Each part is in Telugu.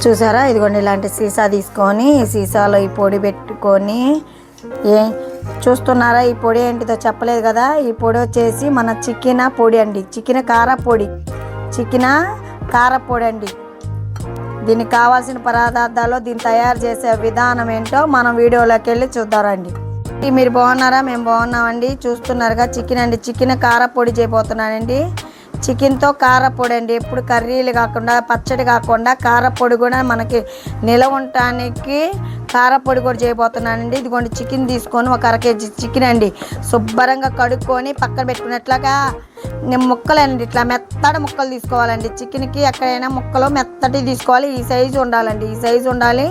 చూసారా, ఇదిగోండి ఇలాంటి సీసా తీసుకొని ఈ సీసాలో ఈ పొడి పెట్టుకొని చూస్తున్నారా, ఈ పొడి ఏంటిదో చెప్పలేదు కదా. ఈ పొడి వచ్చేసి మన చికెన్ పొడి అండి, చికెన్ కార పొడి అండి. దీనికి కావాల్సిన పదార్థాలు, దీన్ని తయారు చేసే విధానం ఏంటో మనం వీడియోలోకి వెళ్ళి చూద్దామండి. మీరు బాగున్నారా? మేము బాగున్నామండి. చూస్తున్నారుగా చికెన్ అండి, చికెన్ కార పొడి చేయబోతున్నానండి. చికెన్తో కారపొడి అండి. ఎప్పుడు కర్రీలు కాకుండా, పచ్చడి కాకుండా కారపొడి కూడా మనకి నిలవ ఉండటానికి కారపొడి కూడా చేయబోతున్నానండి. ఇదిగోండి చికెన్ తీసుకొని ఒక 1/2 kg చికెన్ అండి శుభ్రంగా కడుక్కొని పక్కన పెట్టుకున్నట్లాగా ముక్కలండి ఇట్లా మెత్తటి ముక్కలు తీసుకోవాలండి. చికెన్కి ఎక్కడైనా ముక్కలు మెత్తటి తీసుకోవాలి. ఈ సైజు ఉండాలండి, ఈ సైజు ఉండాలి.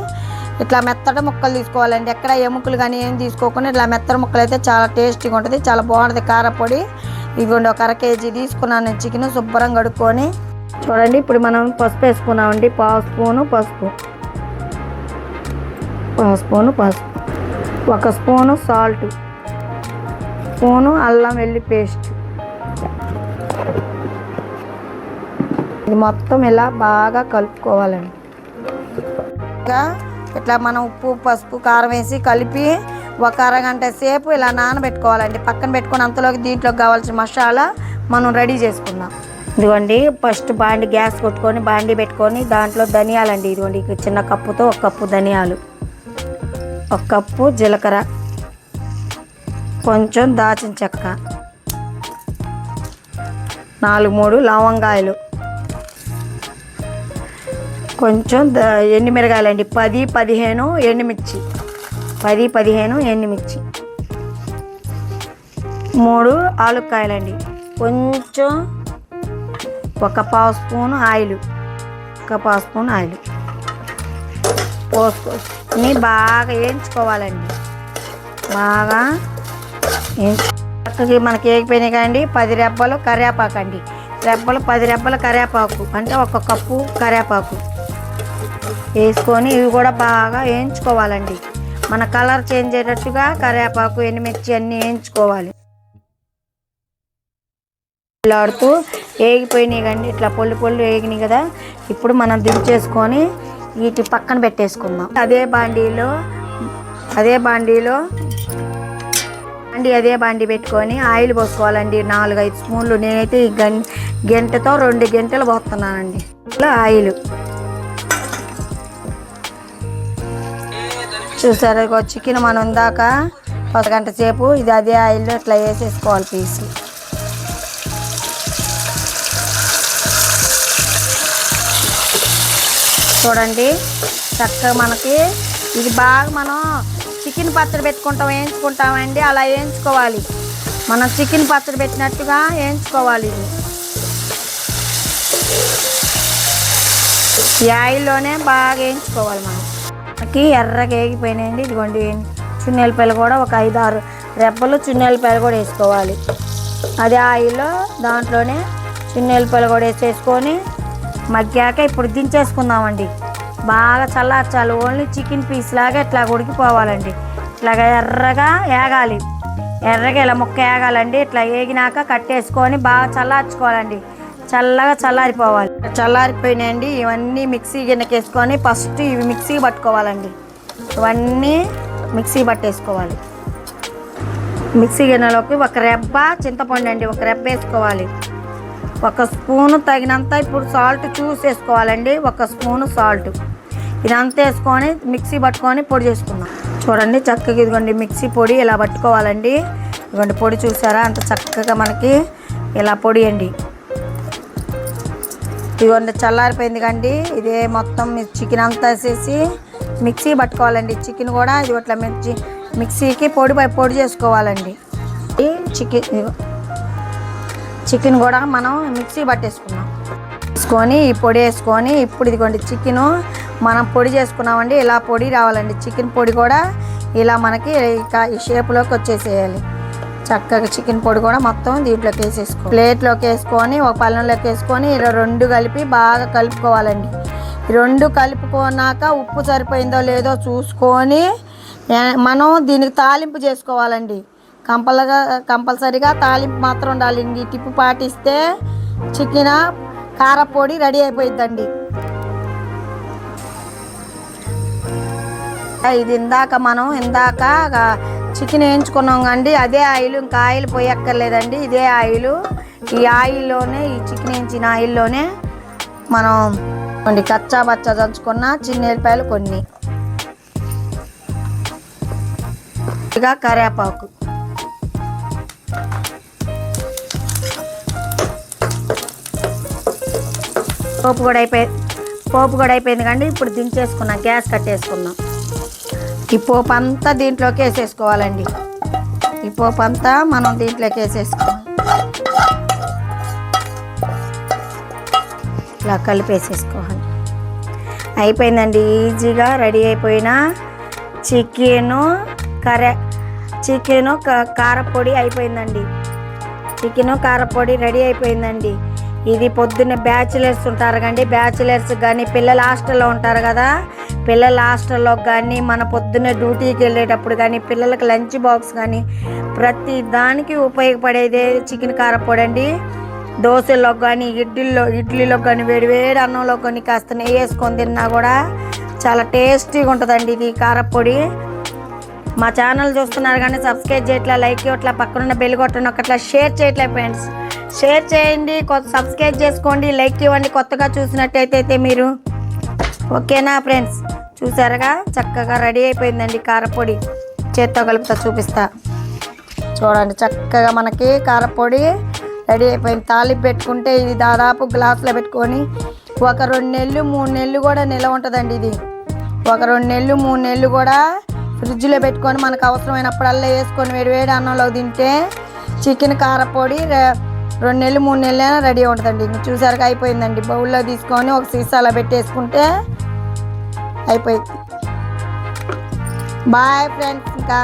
ఇట్లా మెత్తటి ముక్కలు తీసుకోవాలండి. ఎక్కడ ఎముకలు కానీ ఏం తీసుకోకుండా ఇట్లా మెత్తటి ముక్కలు అయితే చాలా టేస్టీగా ఉంటుంది, చాలా బాగుంటుంది కారపొడి. ఇదిగోండి ఒక 1/2 kg తీసుకున్నాను నేను చికెన్ శుభ్రంగా కడుక్కొని. చూడండి, ఇప్పుడు మనం పసుపు వేసుకున్నామండి. పావు స్పూను పసుపు, 1 స్పూను సాల్ట్, స్పూను అల్లం వెల్లి పేస్ట్. ఇది మొత్తం ఇలా బాగా కలుపుకోవాలండి. ఇట్లా మనం ఉప్పు పసుపు కారం వేసి కలిపి ఒక 1/2 గంట సేపు ఇలా నానబెట్టుకోవాలండి. పక్కన పెట్టుకొని అంతలోకి దీంట్లోకి కావాల్సిన మసాలా మనం రెడీ చేసుకుందాం. ఇదిగోండి ఫస్ట్ గ్యాస్ కొట్టుకొని బాండి పెట్టుకొని దాంట్లో ధనియాలండి. ఇదిగోండి చిన్న కప్పుతో 1 కప్పు ధనియాలు, 1 కప్పు జీలకర్ర, కొంచెం దాచిన చెక్క, 4-3 లవంగాయలు, కొంచెం ఎండుమిరగాయలండి, 10-15 ఎండుమిర్చి, 10-15 ఎండుమిర్చి, 3 ఆలుక్కాయలండి, కొంచెం 1 పావు స్పూన్ ఆయిల్, 1 పావు స్పూన్ ఆయిల్ పోసుకొని బాగా వేయించుకోవాలండి. బాగా చక్కగా మనకి ఏగిపోయినాయి కదండి. 10 రెబ్బలు కరివేపాకు అండి, 10 రెబ్బల కరివేపాకు అంటే 1 కప్పు కరివేపాకు వేసుకొని ఇవి కూడా బాగా వేయించుకోవాలండి. మన కలర్ చేంజ్ అయ్యేటట్టుగా కరివేపాకు ఎండుమిర్చి అన్నీ వేయించుకోవాలి. ఆడుతూ వేగిపోయినాయి కండి, ఇట్లా పొల్లు వేగినాయి కదా. ఇప్పుడు మనం దించేసుకొని వీటి పక్కన పెట్టేసుకుందాం. అదే బాండీ పెట్టుకొని ఆయిల్ పోసుకోవాలండి. 4-5 స్పూన్లు. నేనైతే ఈ గంటతో 2 గంటలు పోస్తున్నానండి ఆయిల్. చూసారు, చికెన్ మనం ఇందాక 1 గంట సేపు ఇది అదే ఆయిల్లో ఇట్లా వేసేసుకోవాలి పీసు. చూడండి చక్కగా మనకి ఇది బాగా మనం చికెన్ పచ్చడి పెట్టుకుంటాం, వేయించుకుంటామండి. అలా వేయించుకోవాలి, మనం చికెన్ పచ్చడి పెట్టినట్టుగా వేయించుకోవాలి. ఇది ఈ ఆయిల్లోనే బాగా వేయించుకోవాలి. మనకి ఎర్రగా వేగిపోయినాయండి. ఇదిగోండి చున్నెలపాయలు కూడా ఒక 5-6 రెబ్బలు చున్నెలపాయలు కూడా వేసుకోవాలి. అదే ఆయిల్లో దాంట్లోనే చున్నెలపాయలు కూడా వేసేసుకొని మగ్గాక ఇప్పుడు దించేసుకుందామండి. బాగా చల్లార్చాలి. ఓన్లీ చికెన్ పీస్ లాగా ఇట్లా ఉడికిపోవాలండి. ఇట్లాగా ఎర్రగా వేగాలి, ఎర్రగా ఇలా ముక్క వేగాలండి. ఇట్లా వేగినాక కట్టేసుకొని బాగా చల్లార్చుకోవాలండి. చల్లగా చల్లారిపోవాలి. చల్లారిపోయినాయండి. ఇవన్నీ మిక్సీ గిన్నెకి వేసుకొని ఫస్ట్ ఇవి మిక్సీ పట్టుకోవాలండి. ఇవన్నీ మిక్సీ పట్టేసుకోవాలి. మిక్సీ గిన్నెలోకి 1 రెబ్బ చింతపండు అండి, 1 రెబ్బ వేసుకోవాలి. 1 స్పూను తగినంత ఇప్పుడు సాల్ట్ చూసి వేసుకోవాలండి. 1 స్పూను సాల్ట్ ఇదంతా వేసుకొని మిక్సీ పట్టుకొని పొడి చేసుకుందాం. చూడండి చక్కగా ఇదిగోండి మిక్సీ పొడి ఇలా పట్టుకోవాలండి. ఇదిగోండి పొడి చూసారా, అంత చక్కగా మనకి ఇలా పొడి అండి. ఇదిగోండి చల్లారిపోయింది కండి. ఇదే మొత్తం చికెన్ అంతా వేసేసి మిక్సీ పట్టుకోవాలండి. చికెన్ కూడా ఇది ఇట్లా మిక్సీకి పొడి చేసుకోవాలండి. ఈ చికెన్ కూడా మనం మిక్సీ పట్టేసుకున్నాం. వేసుకొని ఈ పొడి వేసుకొని ఇప్పుడు ఇదిగోండి చికెను మనం పొడి చేసుకున్నామండి. ఇలా పొడి రావాలండి. చికెన్ పొడి కూడా ఇలా మనకి ఈ షేప్లోకి వచ్చేసేయాలి. చక్కగా చికెన్ పొడి కూడా మొత్తం దీంట్లోకి వేసేసుకో, ప్లేట్లోకి వేసుకొని ఒక పళ్ళెంలోకి వేసుకొని ఇలా 2 కలిపి బాగా కలుపుకోవాలండి. 2 కలుపుకున్నాక ఉప్పు సరిపోయిందో లేదో చూసుకొని మనం దీనికి తాలింపు చేసుకోవాలండి. కంపల్సరిగా తాలింపు మాత్రం ఉండాలి. ఈ టిప్పు పాటిస్తే చికెన్ కారపొడి రెడీ అయిపోయిద్దండి. ఇది ఇందాక చికెన్ వేయించుకున్నాం కండి, అదే ఆయిల్, ఇంకా ఆయిల్ పోయక్కర్లేదండి. ఇదే ఆయిల్, ఈ ఆయిల్లోనే, ఈ చికెన్ వేయించిన ఆయిల్లోనే మనం కచ్చా బచ్చా దంచుకున్న చిన్నెల్లిపాయలు కొన్ని, ఇక కరివేపాకు, పోపు కూడా అయిపోయింది కండి. ఇప్పుడు దించేసుకున్నాం, గ్యాస్ కట్టేసుకున్నాం. ఈ పోపు అంతా దీంట్లోకి వేసేసుకోవాలండి. ఈ పోపు అంతా మనం దీంట్లోకి వేసేసుకోవాలి. ఇలా కలిపేసేసుకోవాలి. అయిపోయిందండి, ఈజీగా రెడీ అయిపోయిన చికెను కారపొడి అయిపోయిందండి. చికెను కారపొడి రెడీ అయిపోయిందండి. ఇది పొద్దున్న బ్యాచిలర్స్ ఉంటారు కండి, బ్యాచిలర్స్ కానీ పిల్లలు హాస్టల్లో ఉంటారు కదా, పిల్లల హాస్టల్లో కానీ మన పొద్దున్న డ్యూటీకి వెళ్ళేటప్పుడు కానీ పిల్లలకి లంచ్ బాక్స్ కానీ ప్రతి దానికి ఉపయోగపడేదే చికెన్ కారపొడి అండి. దోశల్లో కానీ ఇడ్లీలో కానీ వేడి అన్నంలో కొన్ని కాస్త నెయ్యి వేసుకొని తిన్నా కూడా చాలా టేస్టీగా ఉంటుందండి ఇది కారపొడి. మా ఛానల్ చూస్తున్నారు కానీ సబ్స్క్రైబ్ చేయట్లా, లైక్ చేయట్లా, పక్కనున్న బెల్ కొట్టండి, ఒకట్లా షేర్ చేయట్లే ఫ్రెండ్స్. షేర్ చేయండి, సబ్స్క్రైబ్ చేసుకోండి, లైక్ ఇవ్వండి కొత్తగా చూసినట్టయితే మీరు. ఓకేనా ఫ్రెండ్స్? చూసారుగా చక్కగా రెడీ అయిపోయిందండి కారపొడి. చేత్తో కలుపుతా చూపిస్తా చూడండి. చక్కగా మనకి కారపొడి రెడీ అయిపోయింది. తాలింపు పెట్టుకుంటే ఇది దాదాపు గ్లాసులో పెట్టుకొని ఒక 2 నెలలు 3 నెలలు కూడా నిల్వ ఉంటుందండి. ఇది ఒక 2 నెలలు 3 నెలలు కూడా ఫ్రిడ్జ్లో పెట్టుకొని మనకు అవసరమైనప్పుడల్లా వేసుకొని వేడి అన్నంలో తింటే చికెన్ కారపొడి 2 నెలలు 3 నెలలైనా రెడీ ఉంటుందండి. చూసారుగా అయిపోయిందండి. బౌల్లో తీసుకొని ఒక సీసాలో పెట్టేసుకుంటే అయిపోయింది. Bye friends. ఇంకా